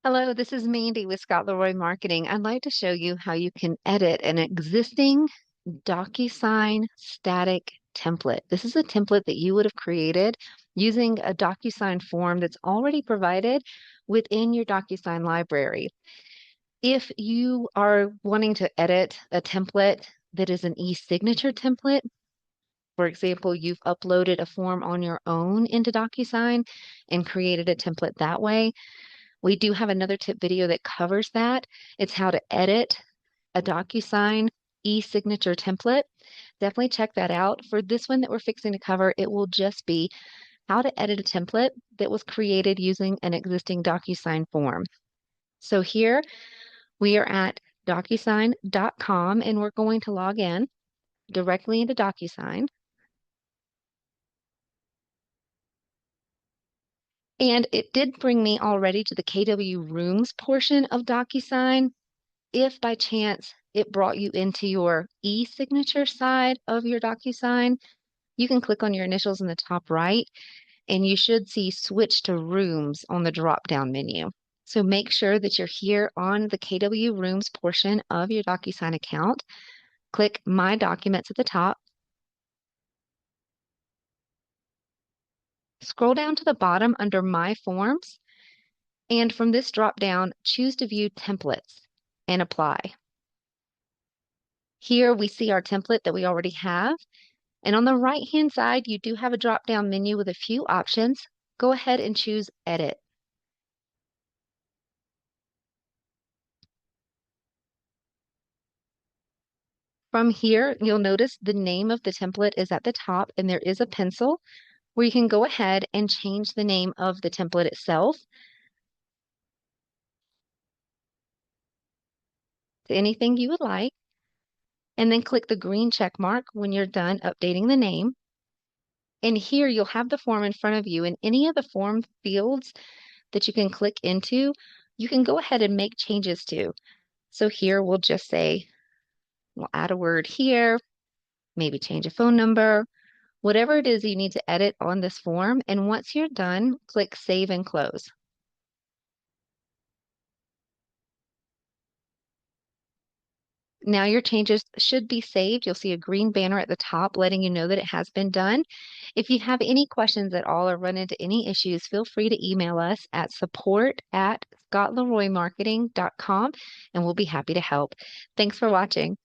Hello, this is Mandy with Scott Leroy Marketing. I'd like to show you how you can edit an existing DocuSign static template. This is a template that you would have created using a DocuSign form that's already provided within your DocuSign library. If you are wanting to edit a template that is an e-signature template, for example, you've uploaded a form on your own into DocuSign and created a template that way, we do have another tip video that covers that. It's how to edit a DocuSign e-signature template. Definitely check that out. For this one that we're fixing to cover, it will just be how to edit a template that was created using an existing DocuSign form. So here we are at DocuSign.com and we're going to log in directly into DocuSign. And it did bring me already to the KW Rooms portion of DocuSign. If by chance it brought you into your e-signature side of your DocuSign, you can click on your initials in the top right, and you should see Switch to Rooms on the drop-down menu. So make sure that you're here on the KW Rooms portion of your DocuSign account. Click My Documents at the top. Scroll down to the bottom under My Forms, and from this drop-down, choose to view templates and apply. Here we see our template that we already have. And on the right-hand side, you do have a drop-down menu with a few options. Go ahead and choose Edit. From here, you'll notice the name of the template is at the top, and there is a pencil where you can go ahead and change the name of the template itself to anything you would like, and then click the green check mark when you're done updating the name. And here you'll have the form in front of you, and any of the form fields that you can click into, you can go ahead and make changes to. So here we'll just say, we'll add a word here, maybe change a phone number, whatever it is you need to edit on this form. And once you're done, click Save and Close. Now your changes should be saved. You'll see a green banner at the top letting you know that it has been done. If you have any questions at all or run into any issues, feel free to email us at support@scottleroymarketing.com and we'll be happy to help. Thanks for watching.